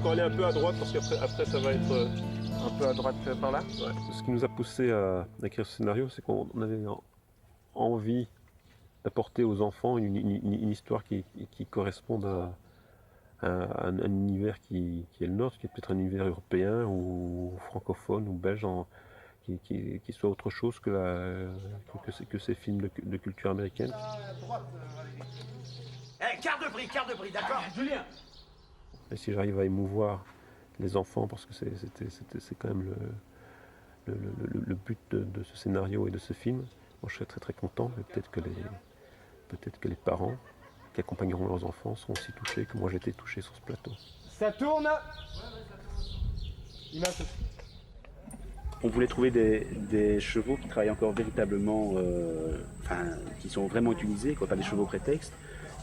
encore aller un peu à droite parce qu'après ça va être... Un peu à droite par là. Ouais. Ce qui nous a poussé à écrire ce scénario, c'est qu'on avait envie d'apporter aux enfants une histoire qui corresponde à un univers qui est le nôtre, qui est peut-être un univers européen ou francophone ou belge, qui soit autre chose que ces films de culture américaine. Quart de brie, d'accord, Julien. Et si j'arrive à émouvoir les enfants, parce que c'est quand même le but de ce scénario et de ce film, moi je serais très très content, mais peut-être que les parents qui accompagneront leurs enfants seront aussi touchés que moi j'ai été touché sur ce plateau. Ça tourne. On voulait trouver des chevaux qui travaillent encore véritablement, qui sont vraiment utilisés, quoi, pas des chevaux prétextes.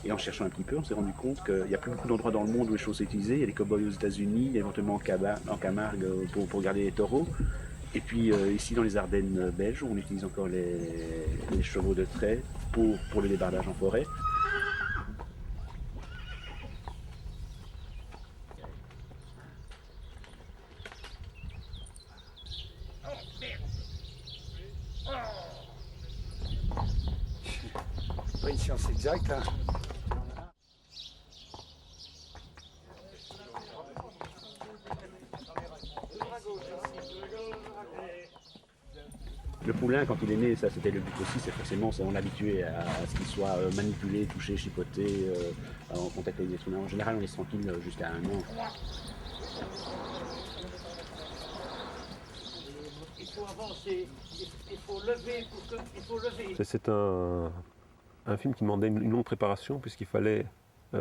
Et en cherchant un petit peu, on s'est rendu compte qu'il n'y a plus beaucoup d'endroits dans le monde où les chevaux sont utilisés. Il y a les cow-boys aux États-Unis, éventuellement en Camargue pour garder les taureaux. Et puis ici dans les Ardennes belges, on utilise encore les chevaux de trait pour le débardage en forêt. Pas une science exacte, là. Le poulain, quand il est né, ça c'était le but aussi, c'est forcément on l'habitué à ce qu'il soit manipulé, touché, chipoté, en contact avec les êtres humains. En général, on laisse tranquille jusqu'à 1 an. Il faut avancer, il faut lever il faut lever. C'est un film qui demandait une longue préparation puisqu'il fallait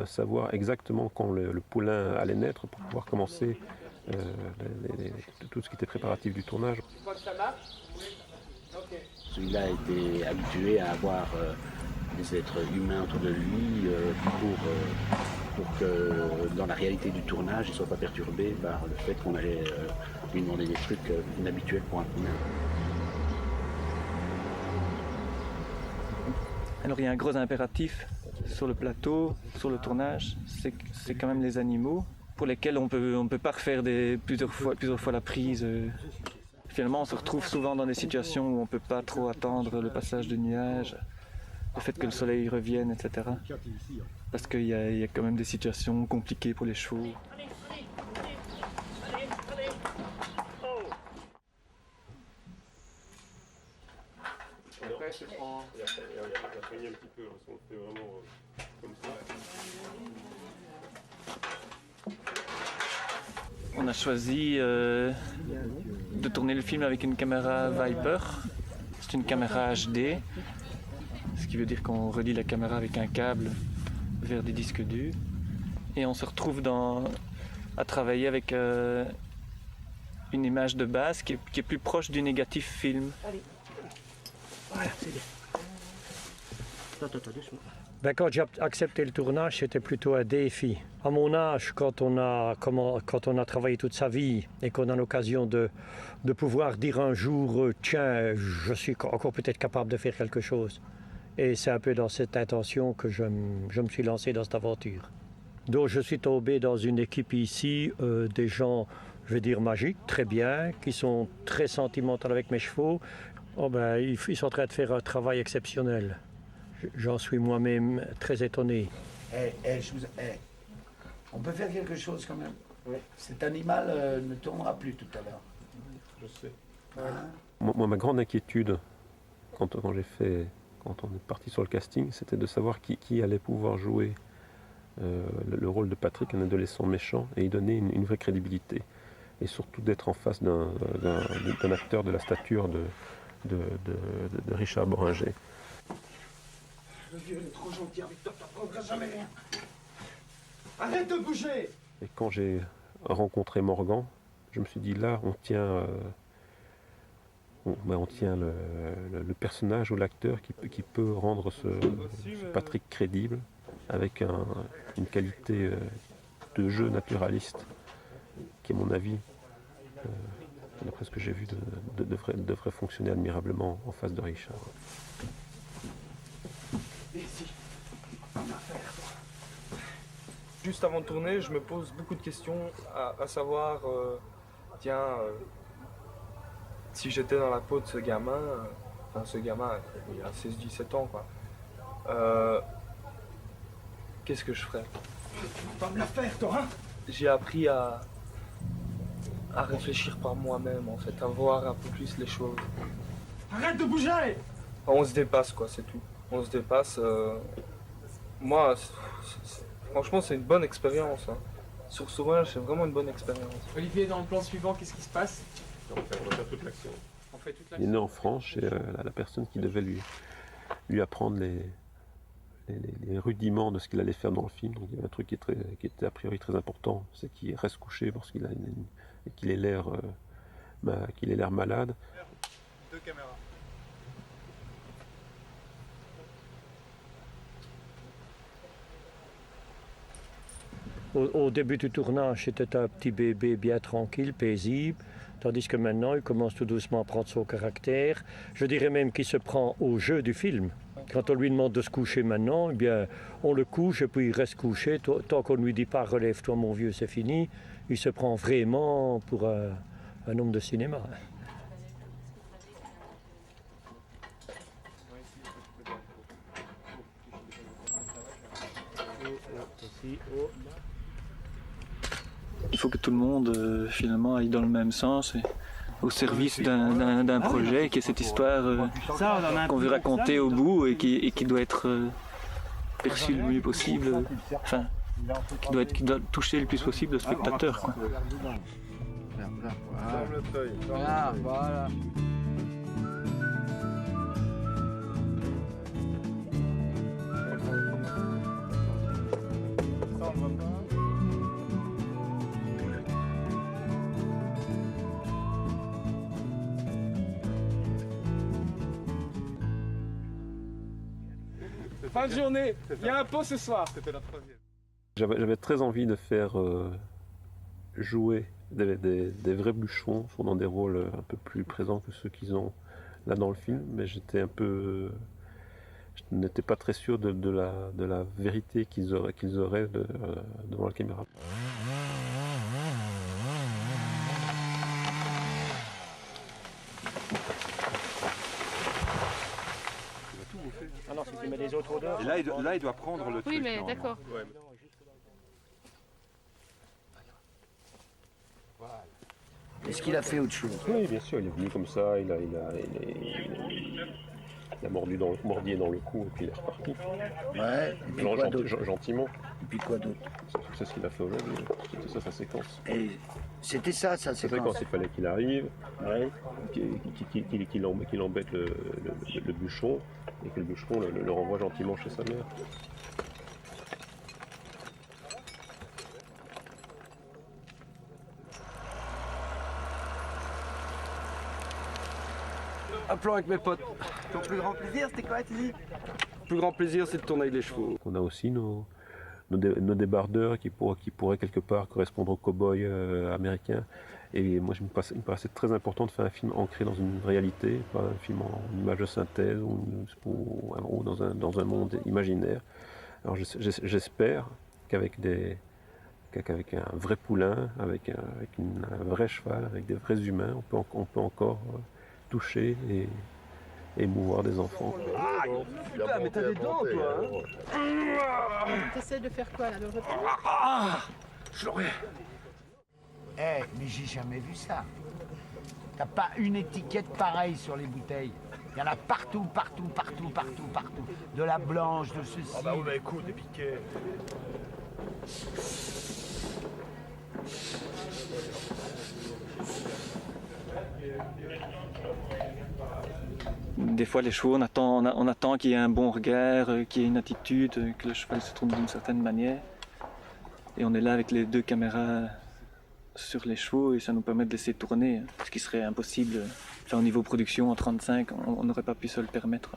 savoir exactement quand le poulain allait naître pour pouvoir commencer tout ce qui était préparatif du tournage. Tu crois que ça marche? Ok. Celui-là a été habitué à avoir des êtres humains autour de lui pour que dans la réalité du tournage, il ne soit pas perturbé par le fait qu'on allait lui demander des trucs inhabituels pour un poulain. Alors il y a un gros impératif sur le plateau, sur le tournage, c'est quand même les animaux pour lesquels on peut pas refaire plusieurs fois la prise. Finalement on se retrouve souvent dans des situations où on peut pas trop attendre le passage de nuages, le fait que le soleil revienne, etc. Parce qu'il y a quand même des situations compliquées pour les chevaux. Après, je prends. Et après, on va soigner un petit peu, hein, si on le fait vraiment comme ça. On a choisi de tourner le film avec une caméra Viper. C'est une caméra HD, ce qui veut dire qu'on relie la caméra avec un câble vers des disques durs. Et on se retrouve à travailler avec une image de base qui est plus proche du négatif film. Allez. Voilà, c'est bien. Ben, quand j'ai accepté le tournage, c'était plutôt un défi. À mon âge, quand on a travaillé toute sa vie et qu'on a l'occasion de pouvoir dire un jour « Tiens, je suis encore peut-être capable de faire quelque chose ». Et c'est un peu dans cette intention que je me suis lancé dans cette aventure. Donc je suis tombé dans une équipe ici, des gens, je vais dire magiques, très bien, qui sont très sentimentaux avec mes chevaux. Oh ben, ils sont en train de faire un travail exceptionnel. J'en suis moi-même très étonné. On peut faire quelque chose quand même. Oui. Cet animal ne tournera plus tout à l'heure. Je sais. Hein? Moi, ma grande inquiétude, quand on est parti sur le casting, c'était de savoir qui allait pouvoir jouer le rôle de Patrick, un adolescent méchant, et y donner une vraie crédibilité. Et surtout d'être en face d'un acteur de la stature de Richard Boringer. Le vieux est trop gentil avec toi, t'en prendras jamais rien. Arrête de bouger! Et quand j'ai rencontré Morgan, je me suis dit là, on tient le personnage ou l'acteur qui peut rendre ce Patrick crédible avec une qualité de jeu naturaliste qui, à mon avis, d'après ce que j'ai vu, devrait fonctionner admirablement en face de Richard. Ici, on va faire. juste avant de tourner, je me pose beaucoup de questions à savoir, si j'étais dans la peau de ce gamin, il a 16-17 ans, quoi. Qu'est-ce que je ferais? Tu vas pas me la faire, toi, hein? J'ai appris à réfléchir par moi-même, en fait, à voir un peu plus les choses. Arrête de bouger! Enfin, on se dépasse, quoi, c'est tout. On se dépasse. Moi, franchement, c'est une bonne expérience. Hein. Sur ce tournage, c'est vraiment une bonne expérience. Olivier, dans le plan suivant, qu'est-ce qui se passe? On fait toute l'action. On fait toute Il est né en France chez la personne qui devait lui apprendre les rudiments de ce qu'il allait faire dans le film. Donc il y a un truc qui était a priori très important, c'est qu'il reste couché parce qu'il ait l'air malade. 2 caméras. Au début du tournage, c'était un petit bébé bien tranquille, paisible, tandis que maintenant, il commence tout doucement à prendre son caractère. Je dirais même qu'il se prend au jeu du film. Quand on lui demande de se coucher maintenant, eh bien, on le couche et puis il reste couché. Tant qu'on ne lui dit pas « relève-toi mon vieux, c'est fini », il se prend vraiment pour un homme de cinéma. Il faut que tout le monde finalement aille dans le même sens et au service d'un projet, qui est cette histoire qu'on veut raconter au bout et qui doit être perçue le mieux possible, enfin, qui doit toucher le plus possible le spectateur, quoi. Voilà. Fin de journée, il y a un pot ce soir. C'était la 3e. J'avais très envie de faire jouer des vrais bûcherons, dans des rôles un peu plus présents que ceux qu'ils ont là dans le film, mais je n'étais pas très sûr de la vérité qu'ils auraient devant la caméra. Ah non, si tu mets les autres odeurs... Et là, il doit prendre le truc. Oui, mais d'accord. Est-ce qu'il a fait autre chose? Oui, bien sûr, il est venu comme ça, il a mordu dans le cou et puis il est reparti. Ouais, et puis quoi d'autre? Gentiment. Et puis quoi d'autre? C'est ce qu'il a fait aujourd'hui. C'était ça sa séquence. Et c'était ça, sa Sa séquence? séquence, il fallait qu'il arrive, Ouais. qu'il embête le bûcheron et que le bûcheron le renvoie gentiment chez sa mère. Un plan avec mes potes. Ton plus grand plaisir, c'était quoi, tu dis? Le plus grand plaisir, c'est de tourner avec les chevaux. On a aussi nos débardeurs qui pourraient quelque part correspondre aux cow-boys américains. Et moi, il me paraissait très important de faire un film ancré dans une réalité, pas un film en image de synthèse ou dans un monde imaginaire. Alors j'espère qu'avec un vrai poulain, avec un vrai cheval, avec des vrais humains, on peut encore toucher et émouvoir des enfants. Putain, mais t'as des dents, toi, hein? T'essaies de faire quoi là, de Je l'aurais. Eh, mais j'ai jamais vu ça. T'as pas une étiquette pareille sur les bouteilles. Il y en a partout. De la blanche, de ceci. Ah bah oui, bah écoute, des piquets. Des fois, les chevaux, on attend qu'il y ait un bon regard, qu'il y ait une attitude, que le cheval se tourne d'une certaine manière. Et on est là avec les 2 caméras sur les chevaux et ça nous permet de laisser tourner, ce qui serait impossible. Enfin, au niveau production, en 35, on n'aurait pas pu se le permettre.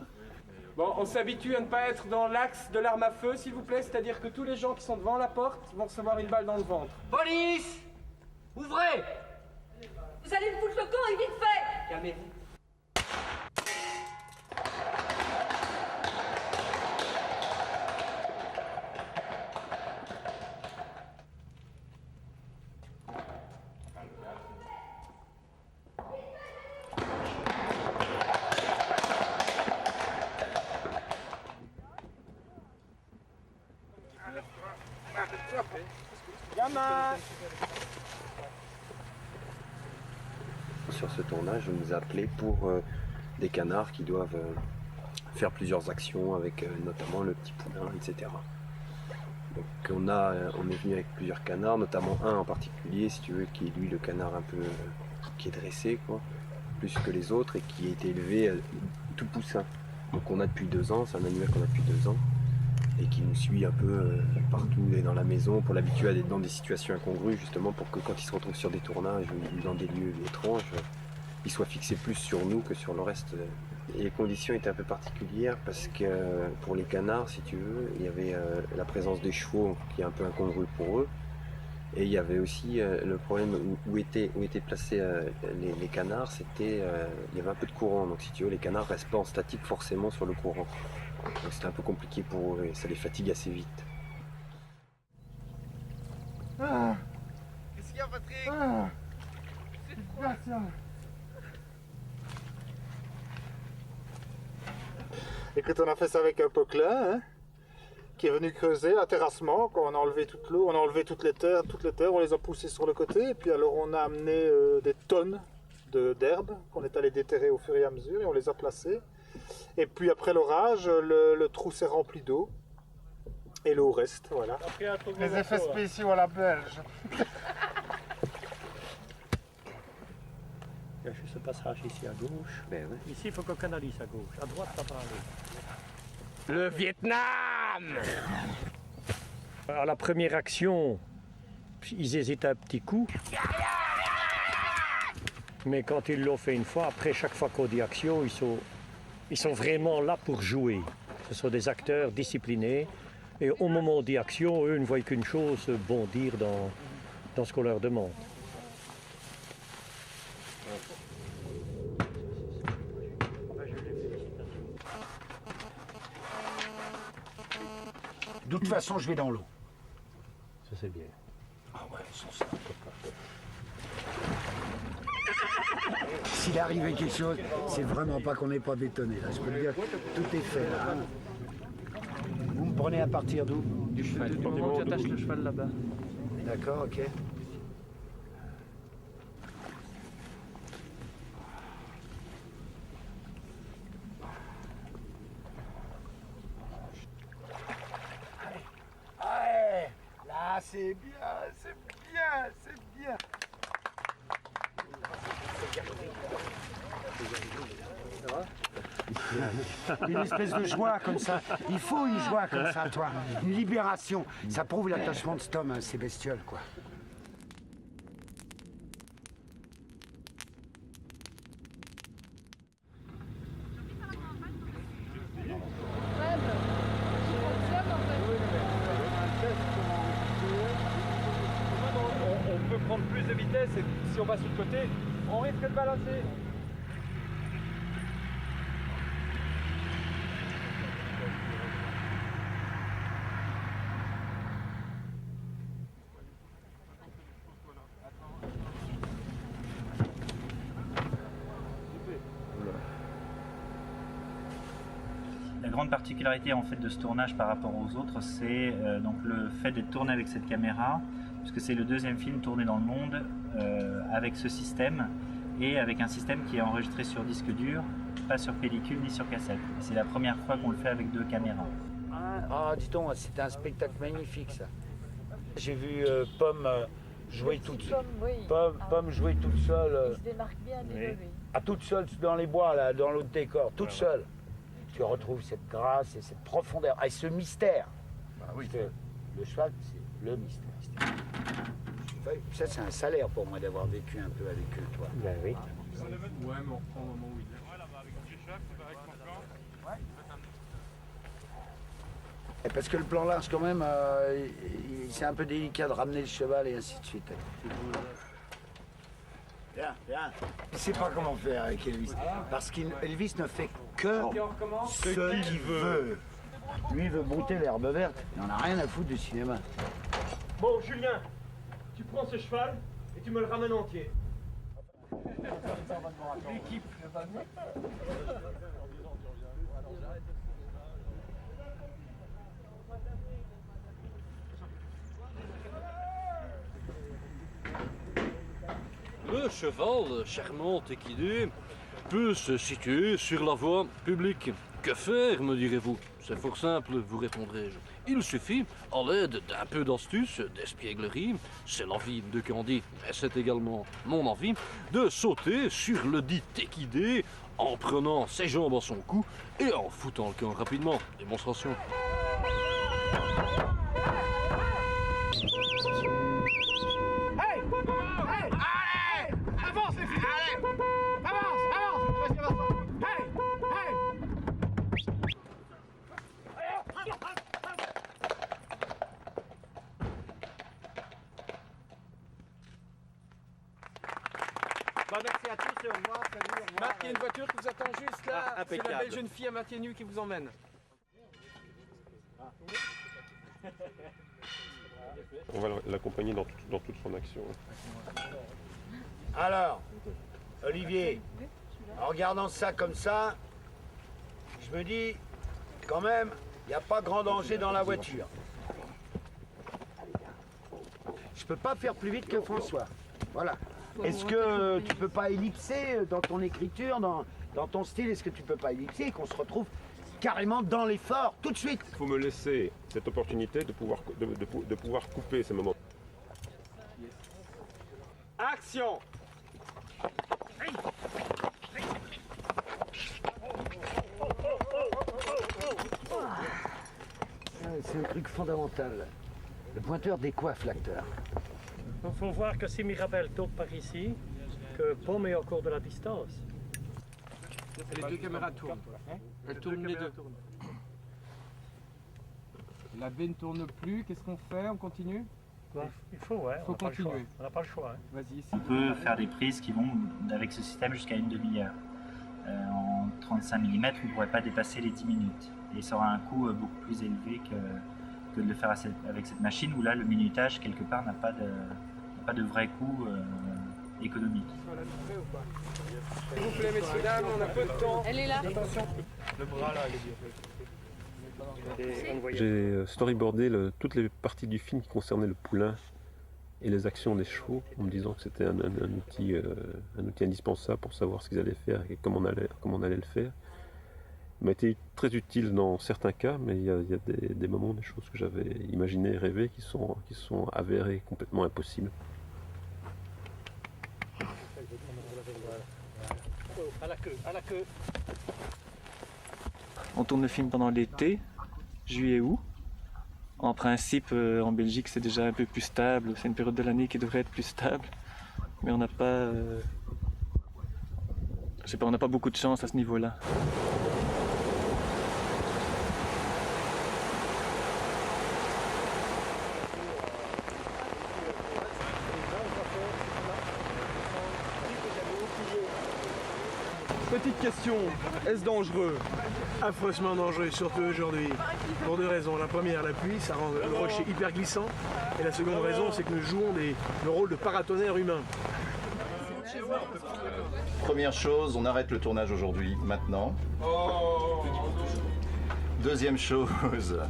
Bon, on s'habitue à ne pas être dans l'axe de l'arme à feu, s'il vous plaît. C'est-à-dire que tous les gens qui sont devant la porte vont recevoir une balle dans le ventre. Police! Ouvrez! Vous allez me foutre le camp et vite fait! Calmez-vous. Gamin! Sur ce tournage, on nous a appelés pour des canards qui doivent faire plusieurs actions avec notamment le petit poulain, etc. Donc on est venu avec plusieurs canards, notamment un en particulier, si tu veux, qui est lui le canard un peu qui est dressé, quoi, plus que les autres, et qui a été élevé tout poussin. Donc on a depuis 2 ans, c'est un animal qu'on a depuis 2 ans, et qui nous suit un peu partout et dans la maison pour l'habituer à être dans des situations incongrues, justement pour que quand il se retrouve sur des tournages ou dans des lieux étranges, il soit fixé plus sur nous que sur le reste. Et les conditions étaient un peu particulières parce que pour les canards, si tu veux, il y avait la présence des chevaux qui est un peu incongrue pour eux. Et il y avait aussi le problème où étaient placés les canards, c'était il y avait un peu de courant. Donc si tu veux, les canards restent pas en statique forcément sur le courant. Donc c'était un peu compliqué pour eux et ça les fatigue assez vite. Qu'est-ce qu'il y a, Patrick? Écoute, on a fait ça avec un poquelin, hein, qui est venu creuser un terrassement. Quand on a enlevé toute l'eau, on a enlevé toutes les terres, on les a poussées sur le côté. Et puis alors on a amené des tonnes d'herbe qu'on est allé déterrer au fur et à mesure et on les a placées. Et puis après l'orage, le trou s'est rempli d'eau. Et l'eau reste, voilà. Les effets spéciaux à la belge. Il y a juste ce passage ici à gauche. Ben ouais. Ici, il faut qu'on canalise à gauche. À droite, ça va aller. Le Vietnam! À la première action, ils hésitent un petit coup. Mais quand ils l'ont fait une fois, après chaque fois qu'on dit action, ils sont vraiment là pour jouer. Ce sont des acteurs disciplinés. Et au moment où on dit action, eux ne voient qu'une chose, bondir dans ce qu'on leur demande. De toute façon, je vais dans l'eau. Ça c'est bien. Ah ouais, sans ça. S'il arrivait quelque chose, c'est vraiment pas qu'on n'est pas bétonné. Là. Je peux le dire, tout est fait. Là, hein. Vous me prenez à partir d'où? Du cheval. Du moment où tu attaches le cheval là-bas. D'accord, ok. Allez, là c'est bien, c'est bien, c'est bien. Une espèce de joie comme ça. Il faut une joie comme ça, toi. Une libération. Ça prouve l'attachement de cet homme à ces bestioles, quoi. On peut prendre plus de vitesse et si on va sur le côté, on risque de balancer. La grande particularité en fait de ce tournage par rapport aux autres, c'est donc le fait d'être tourné avec cette caméra, puisque c'est le 2e film tourné dans le monde avec ce système et avec un système qui est enregistré sur disque dur, pas sur pellicule ni sur cassette. C'est la première fois qu'on le fait avec 2 caméras. Ah, dis donc, c'était un spectacle magnifique, ça. J'ai vu Pomme jouer toute seule. Pomme jouer toute seule. Il se démarque bien des Toute seule dans les bois, là, dans l'autre décor, toute seule. Tu retrouves cette grâce et cette profondeur, et ce mystère. Ah oui. Parce que le cheval, c'est le mystère. Ça, c'est un salaire pour moi d'avoir vécu un peu avec eux, toi. Ben oui. Ouais, mais on reprend au moment où il est. Et parce que le plan large, quand même, c'est un peu délicat de ramener le cheval et ainsi de suite. Viens, viens. Il ne sait pas comment faire avec Elvis. Parce qu'Elvis ne fait que ce qu'il veut. Lui, il veut brouter l'herbe verte. Il n'en a rien à foutre du cinéma. Bon, Julien, tu prends ce cheval et tu me le ramènes entier. L'équipe. Ce cheval, charmant et équidé, peut se situer sur la voie publique. Que faire, me direz-vous? C'est fort simple, vous répondrai-je. Il suffit, à l'aide d'un peu d'astuce, d'espièglerie, c'est l'avis de Candy, mais c'est également mon avis, de sauter sur le dit équidé en prenant ses jambes à son cou et en foutant le camp rapidement. Démonstration. Hey! Hey! Allez! Avance les filles! Allez! Avance! Avance! Vas-y, avance! Hey! Hey! Bah, merci à tous et au revoir. Salut, au revoir. Marc, il y a une voiture qui vous attend juste là. C'est la belle jeune fille à moitié nue qui vous emmène. On va l'accompagner dans toute son action. Alors, Olivier, en regardant ça comme ça, je me dis, quand même, il n'y a pas grand danger dans la voiture. Je peux pas faire plus vite que François. Voilà. Est-ce que tu peux pas ellipser dans ton écriture, dans ton style, est-ce que tu peux pas ellipser et qu'on se retrouve carrément dans l'effort tout de suite? Il faut me laisser cette opportunité de pouvoir couper ces moments. Action! C'est un truc fondamental. Le pointeur décoiffe l'acteur. Il faut voir que si Mirabel tourne par ici, que Pomme est encore de la distance. Les deux caméras tournent. Elles tournent les deux. La baie ne tourne plus. Qu'est-ce qu'on fait? On continue? Il faut, ouais. Faut continuer. On n'a pas le choix. Hein. Vas-y. On peut faire des prises qui vont, avec ce système, jusqu'à une demi-heure. En 35 mm, on ne pourrait pas dépasser les 10 minutes. Et ça aura un coût beaucoup plus élevé que de le faire avec cette machine, où là, le minutage, quelque part, n'a pas de vrai coût économique. S'il vous plaît, messieurs, dames, on a peu de temps. Elle est là. Attention. Le bras là, il est J'ai storyboardé toutes les parties du film qui concernaient le poulain et les actions des chevaux, en me disant que c'était un outil indispensable pour savoir ce qu'ils allaient faire et comment on allait le faire. Il m'a été très utile dans certains cas, mais il y a des moments, des choses que j'avais imaginées et rêvées qui sont avérées complètement impossibles. À la queue. On tourne le film pendant l'été, juillet-août. En principe, en Belgique, c'est déjà un peu plus stable. C'est une période de l'année qui devrait être plus stable. Mais on n'a pas... je sais pas, on n'a pas beaucoup de chance à ce niveau-là. Petite question, est-ce dangereux? Affreusement dangereux, surtout aujourd'hui. Pour deux raisons. La première, la pluie, ça rend le rocher hyper glissant. Et la seconde raison, c'est que nous jouons le rôle de paratonnerre humain. Première chose, on arrête le tournage aujourd'hui, maintenant. Deuxième chose,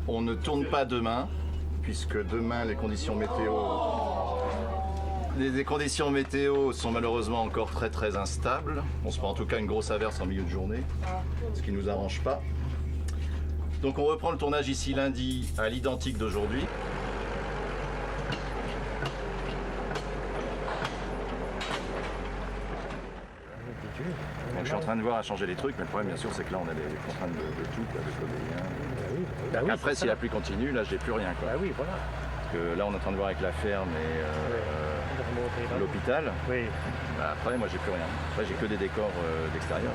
on ne tourne pas demain, puisque demain les conditions météo sont malheureusement encore très très instables. On se prend en tout cas une grosse averse en milieu de journée, ce qui ne nous arrange pas. Donc on reprend le tournage ici lundi à l'identique d'aujourd'hui. Donc, je suis en train de voir à changer les trucs, mais le problème bien sûr c'est que là on a les contraintes de tout, quoi, de comédien. Après si la pluie continue, là j'ai plus rien, quoi. Oui, voilà. Parce que là on est en train de voir avec la ferme et l'hôpital. Oui. Bah, après moi j'ai plus rien. Après j'ai que des décors d'extérieur.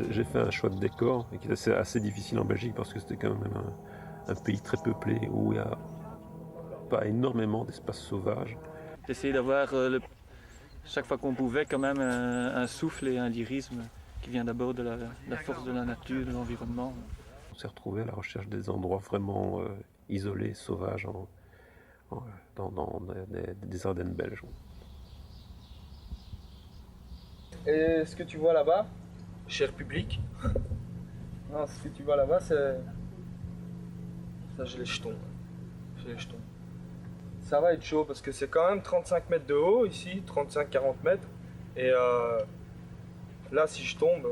J'ai fait un choix de décor et qui est assez difficile en Belgique parce que c'était quand même un pays très peuplé où il n'y a pas énormément d'espace sauvage. D'essayer d'avoir chaque fois qu'on pouvait quand même un souffle et un lyrisme qui vient d'abord de la force de la nature, de l'environnement. On s'est retrouvé à la recherche des endroits vraiment isolés, sauvages, dans des Ardennes belges. Et ce que tu vois là-bas, cher public, non, ce que tu vois là-bas, c'est... Ça, j'ai les jetons. J'ai les jetons. Ça va être chaud parce que c'est quand même 35 mètres de haut ici, 35-40 mètres. Et là, si je tombe...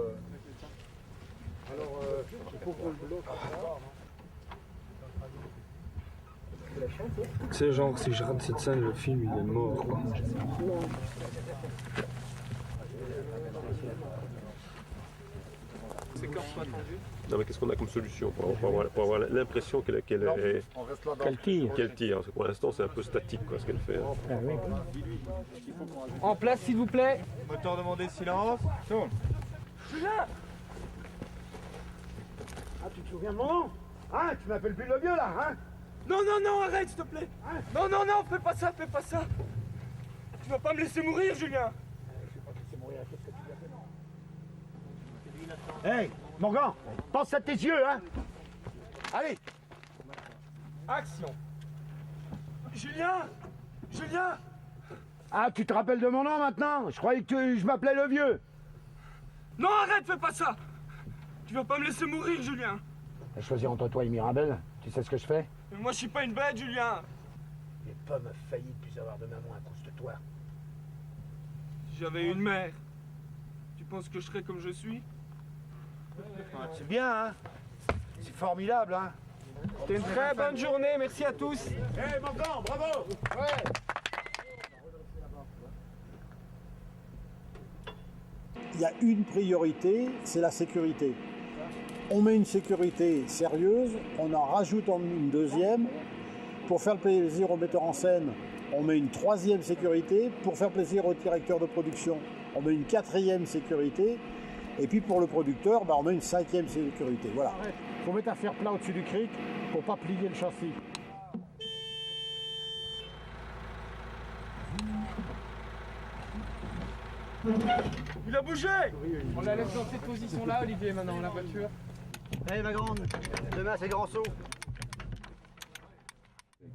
Tu sais, genre, si je rate cette scène, le film, il est mort, quoi. Non mais qu'est-ce qu'on a comme solution pour avoir l'impression qu'elle tire. Parce que pour l'instant c'est un peu statique quoi, ce qu'elle fait. En place, s'il vous plaît. Moteur demandé silence. Tourne. Je suis là. Ah, tu te souviens de mon nom? Hein? Tu m'appelles plus le vieux là, hein? Non, non, non, arrête, s'il te plaît. Non, non, non, fais pas ça, fais pas ça. Tu vas pas me laisser mourir, Julien. Hey, Morgan, pense à tes yeux, hein? Allez! Action. Julien! Julien! Ah, tu te rappelles de mon nom maintenant? Je croyais que je m'appelais le vieux. Non, arrête, fais pas ça. Tu vas pas me laisser mourir, Julien. T'as choisi entre toi et Mirabel. Tu sais ce que je fais? Mais moi, je suis pas une bête, Julien. Les pommes failli plus avoir de maman à cause de toi. Si j'avais une mère, tu penses que je serais comme je suis? C'est bien, hein? C'est formidable, hein? C'était une très bonne journée, merci à tous. Hey, Morgan, bravo! Ouais! Il y a une priorité, c'est la sécurité. On met une sécurité sérieuse, on en rajoute une deuxième. Pour faire plaisir au metteur en scène, on met une troisième sécurité. Pour faire plaisir au directeur de production, on met une quatrième sécurité. Et puis pour le producteur, on met une cinquième sécurité. Voilà. Il faut mettre un fer plat au-dessus du cric pour pas plier le châssis. Il a bougé. On la laisse dans cette position-là, Olivier, maintenant, la voiture. Allez, ma grande, demain c'est grand saut.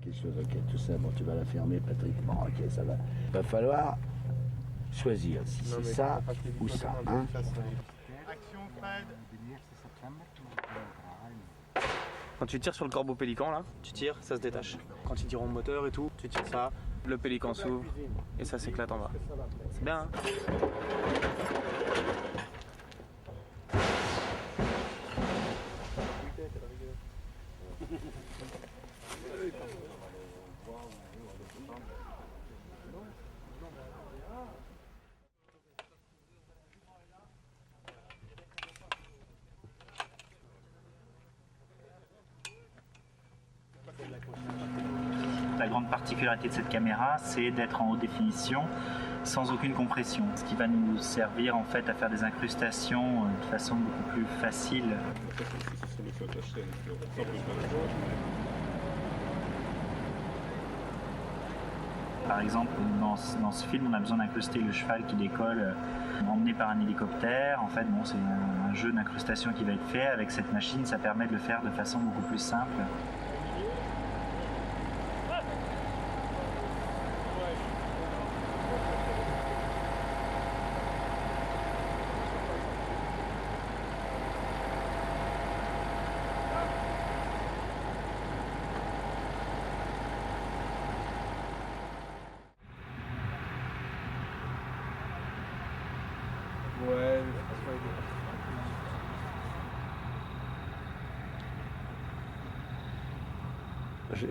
Quelque chose, ok, tout ça, bon, tu vas la fermer, Patrick. Bon, ok, ça va. Va falloir choisir si c'est ça ou ça, hein. Action, Fred. Quand tu tires sur le corbeau pélican, là, tu tires, ça se détache. Quand ils tirent au moteur et tout, tu tires ça, le pélican s'ouvre et ça s'éclate en bas. C'est bien, hein? La grande particularité de cette caméra, c'est d'être en haute définition sans aucune compression, ce qui va nous servir en fait à faire des incrustations de façon beaucoup plus facile. Par exemple, dans ce film, on a besoin d'incruster le cheval qui décolle emmené par un hélicoptère. En fait, bon, c'est un jeu d'incrustation qui va être fait. Avec cette machine, ça permet de le faire de façon beaucoup plus simple. Ouais.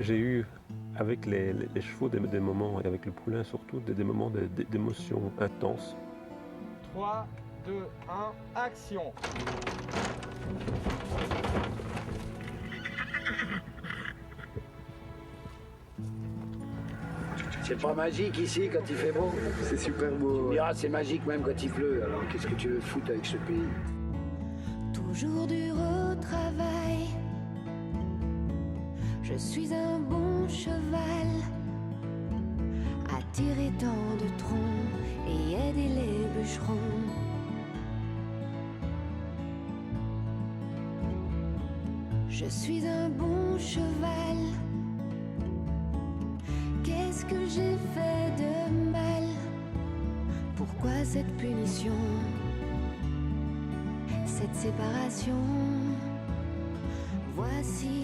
J'ai eu avec les chevaux des moments, et avec le poulain surtout, des moments d'émotion intense. 3, 2, 1, action. C'est pas magique ici quand il fait beau? C'est super beau. Tu me diras, c'est magique même quand il pleut. Alors qu'est-ce que tu veux foutre avec ce pays? Toujours dur au travail, Je suis un bon cheval à tirer tant de troncs et aider les bûcherons. Je suis un bon cheval. Qu'est-ce que j'ai fait de mal? Pourquoi cette punition? Cette séparation? Voici